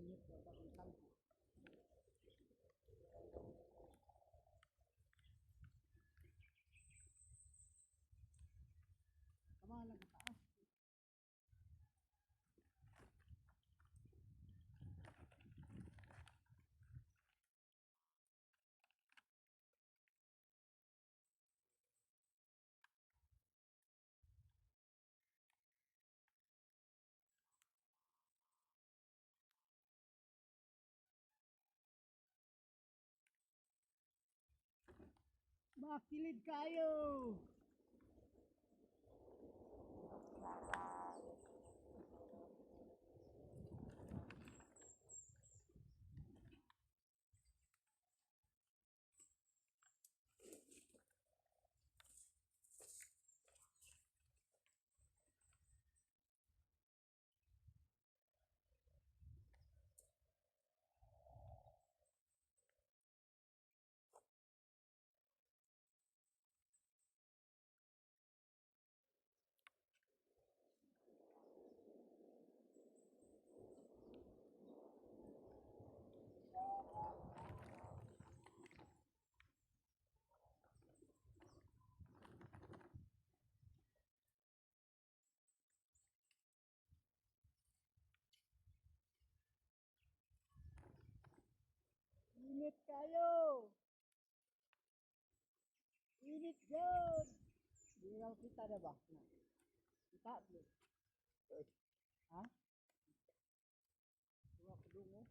init na pagitan. Kamahalang taas. Makilid kayo! Init kayo! Init yun! Hindi lang kita na ba? Kita? Ha? Tuwa ko dungo.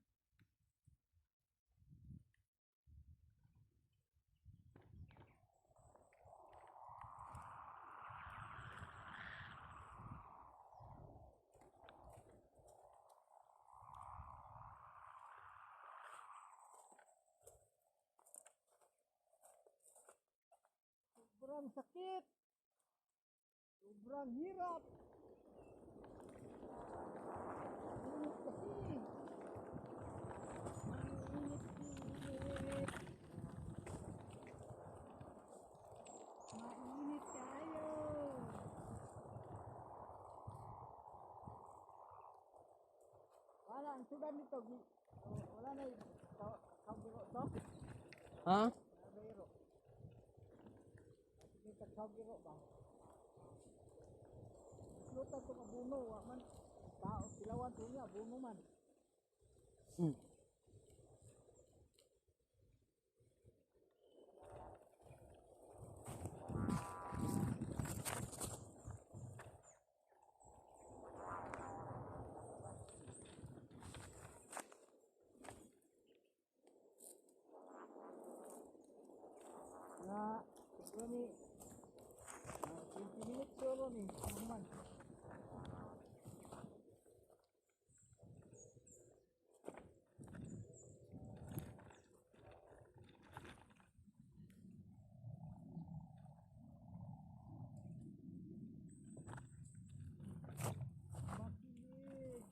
Sobrang sakit! Sobrang hirap! Init kasi! Init! Mainit kayo! Wala, ang sudan nito. Wala na yung kabiro to. Ha? Kabiro. Sige, kabiro ba? Lutan ko kabuno, man. Tao, silawan ko niya, buno man. Nga, siguro ni 20 minutes siguro ni, man. Makinig!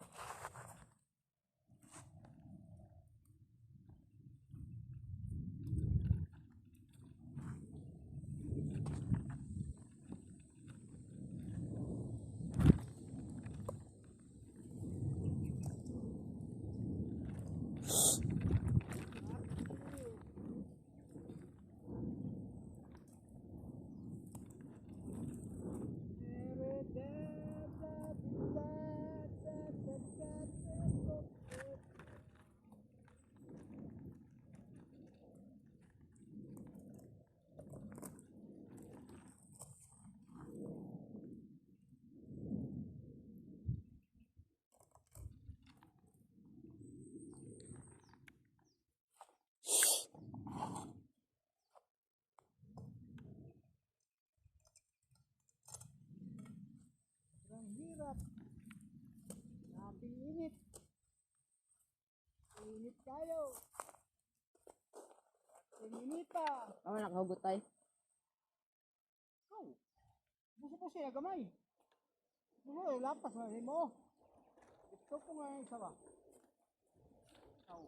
Ang hirap. Naping init. Init kayo. Inita. Ano nakahugot tayo? Oh. Buso po siya gamay. Buso lapas na mo. Ito po nga yung isa ba? Oh.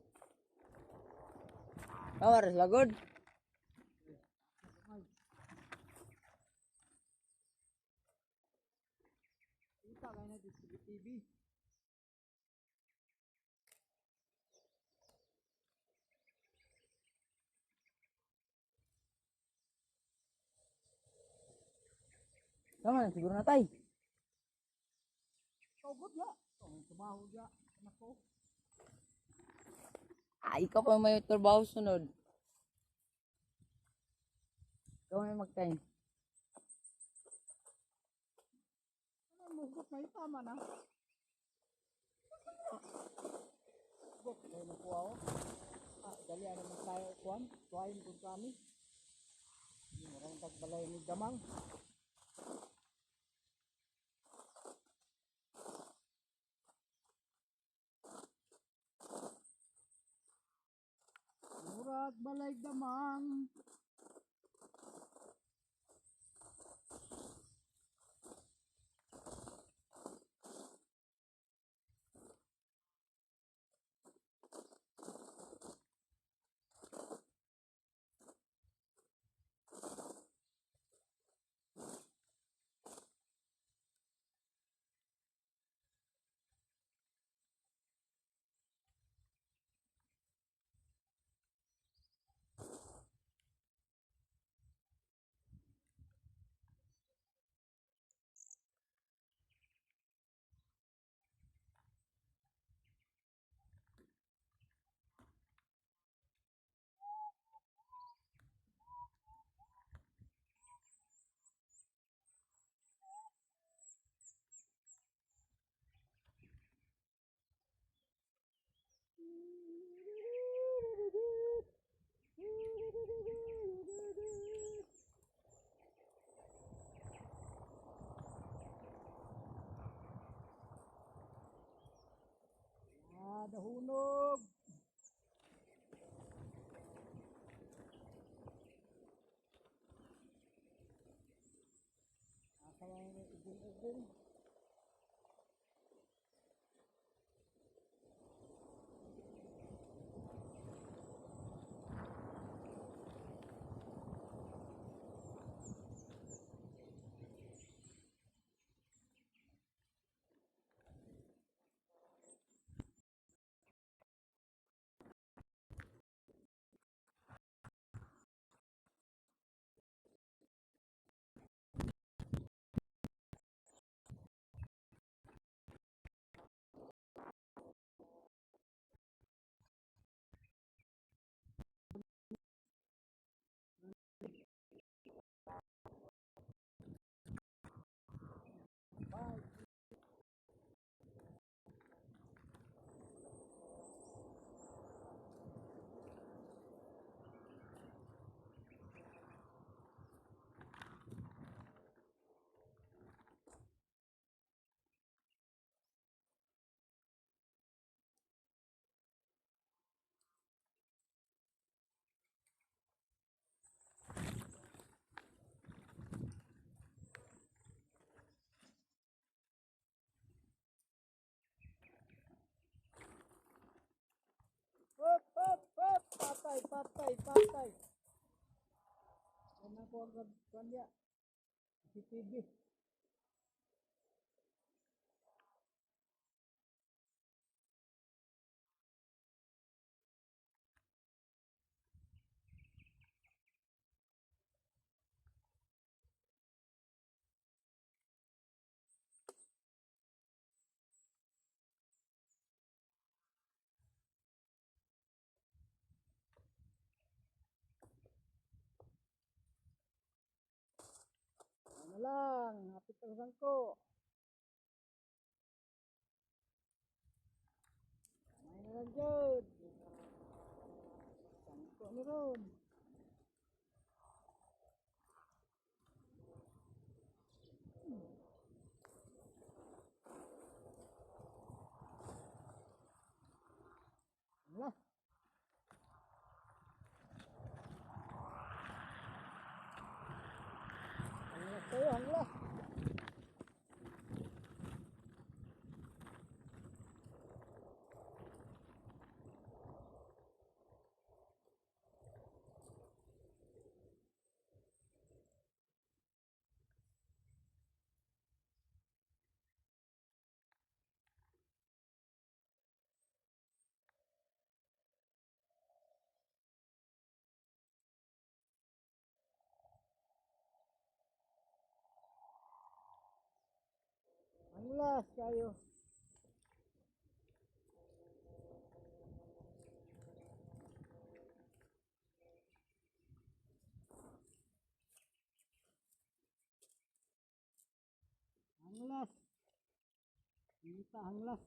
Kawar, lagod. Gamay. Kita kayo na TV. Tama na siguro na tay. Tugod ya. Ang trabaho ya. Anak ko. Ikaw pa may trabaho sunod. Ikaw may magtay. Ano mugot na tama na. Mugot. Kaya nakuha ko. Dali ano man tayo kuhan. Tuwain kung kami. Marang tagbalay ni Damang. Murag balay Damang. Dahunog. Kaya ugong-ugong. Hop, hop, hop. Patay, patay, patay. Ano ko agad kanya? CCTV. Ano lang, hapit ang sangko. Kamay na lang dyan. Sangko ni Ron. Wala. Hanglas tayo, hanglas. Ulas kayo. Hanglas. Kita hanglas.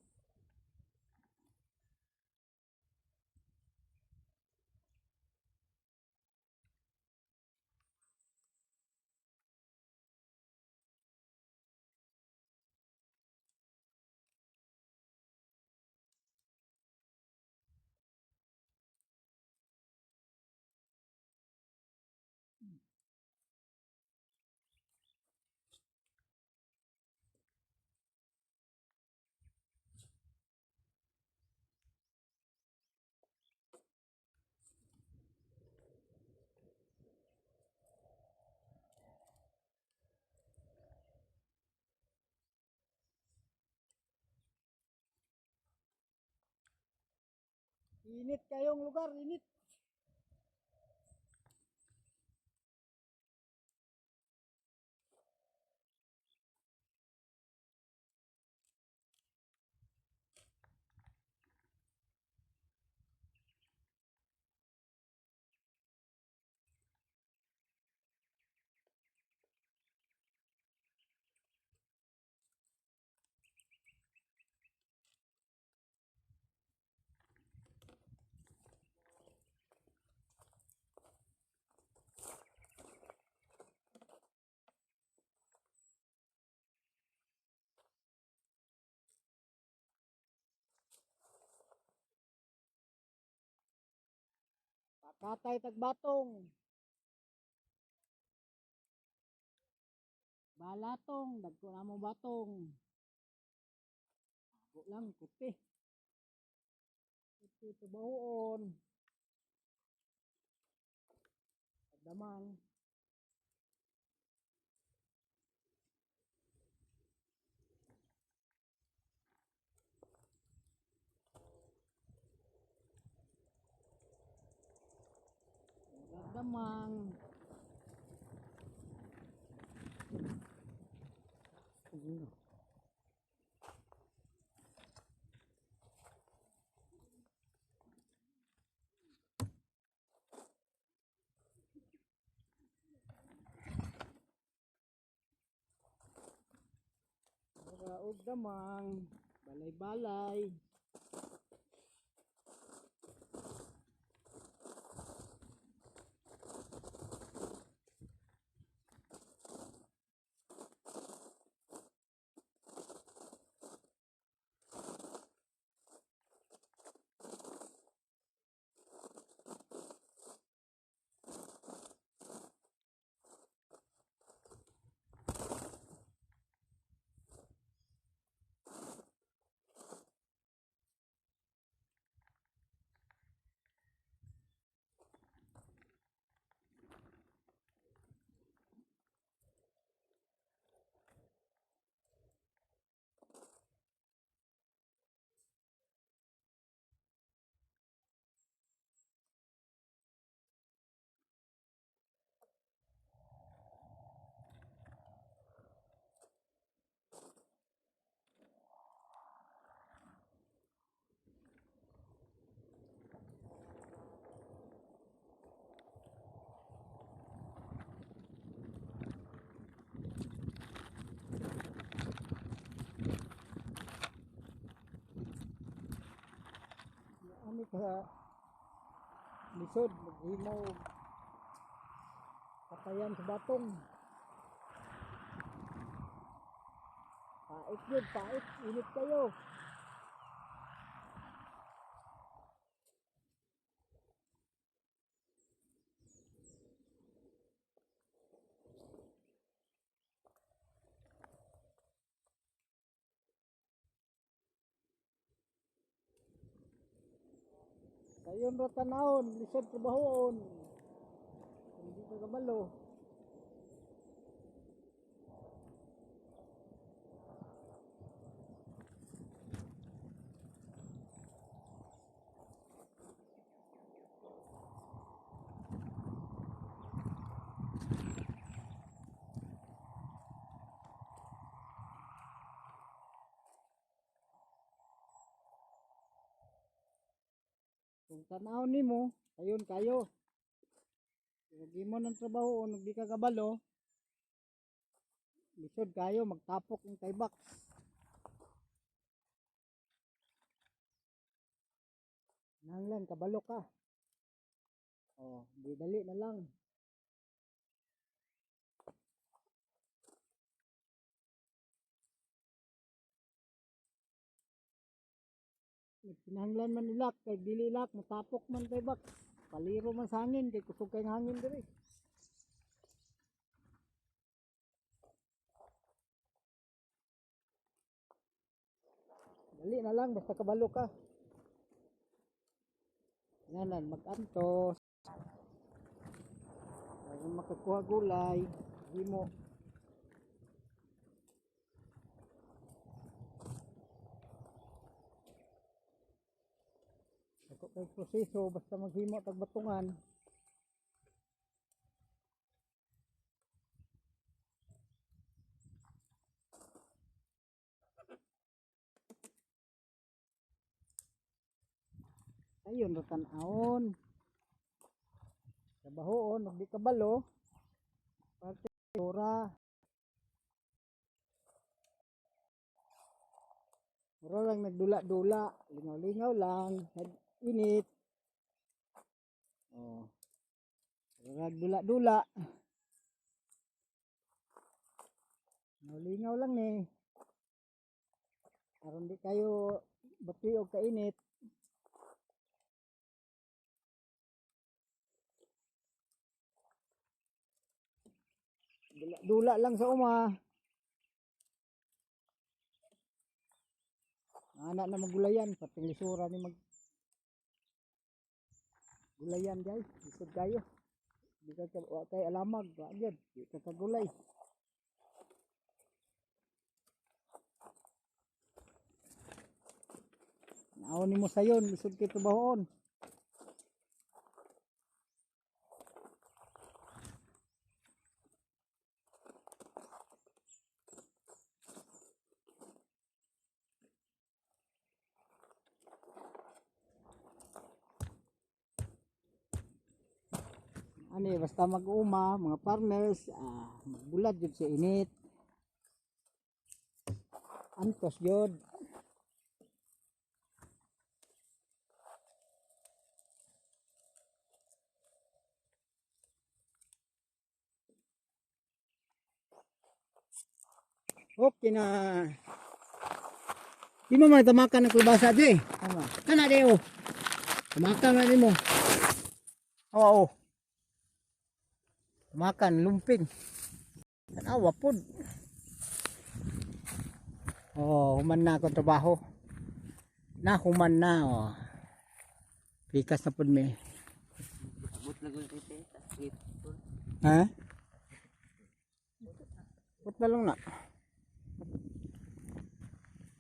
Init kayong lugar, init. Pakatay tagbatong. Balatong, dagko na mo batong. Ako lang, kuti. Kuti tubahoon. Pagdaman. Pagdaman. Raog damang, balay-balay. Ano ka lisod, maghimaw patayan sa batong. Pait yun, pait, init kayo. Kayon ra tanawon, lisod trabahoon. Hindi ka kabalo. tanaw nimo, ayon kayo. Lagi mo ng trabaho, di ka kabalo, lisod kayo, magtapok ng taybak. Nanglan, kabalo ka. Di dali na lang. Pinahanglan man nilak, kay dili lak, matapok man taybak. Paliro man sa hangin, kay kusog kay hangin diri. Dali na lang, basta kabalo ka. Nanan, mag-antos. Kung makakuha gulay, di mo. Ako kay proseso, basta maghimo tagbatungan. Ayun, rotan-aon. Trabahoon, di kabalo. Parte ora. Mura lang nagdula-dula, lingaw-lingaw lang, init. Nagdula-dula. Lingaw lang ni. Aron di kayo batiog kainit. Dula lang sa uma. Anak na magulayan, pating lisura ni gulayan guys, isod kayo. Di ka kay alamag, agad, di ka kagulay. Naon nimo sayon, isod kay trabahoon. Ani basta mag-uma mga farmers, magbulad jud sa init. Antos jud. Okay na. Di mo magtamakan ng kulbasa di. Kana di oh. Tamakan na nimo. Oo. Makan lumping. Tanawa pod. Human na ako trabaho. Human na Pikas na pod me. Abot lang yung tite. Ha? Abot na lang na.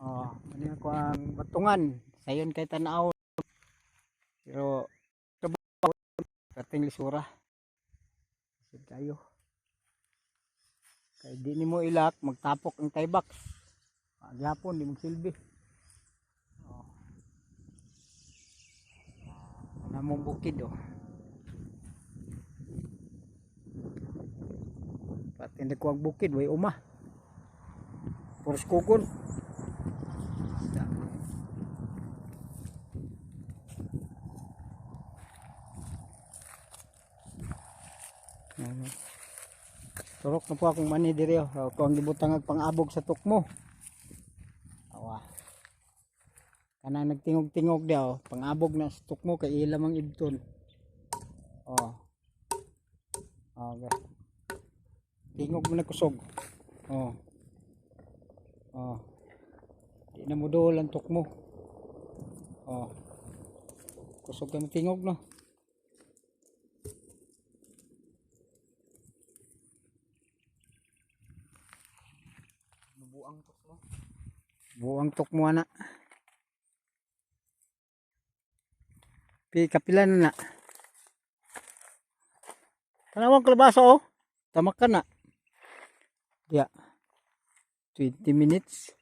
Ano ako ang batungan. Sayon kay tanaw. Pero trabaho kating lisura. Kayo kay di nimo ilak magtapok ang taybak agyapon di magsilbi namong bukid pati hindi ko ang bukid way uma puros kukon turok na po akong mani diri ako ang gibutang pang-abog sa tukmo kana nagtingog-tingog daw pang-abog na sa tukmo kay ilamang ibton okay. Tingog mo na kusog di na mo dool ang tukmo kusog ka mo tingog no. Buang tukmo na. Kapila na na. Tanawang kalabaso tamakan na. Ya. 20 minutes.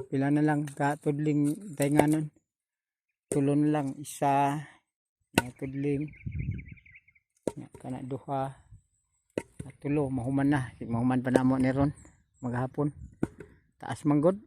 Pila na lang katudling tainganon. tulon lang isa na tudling nya kana duha tulo mahuman na mahuman pa namo ni ron maghapon taas manggod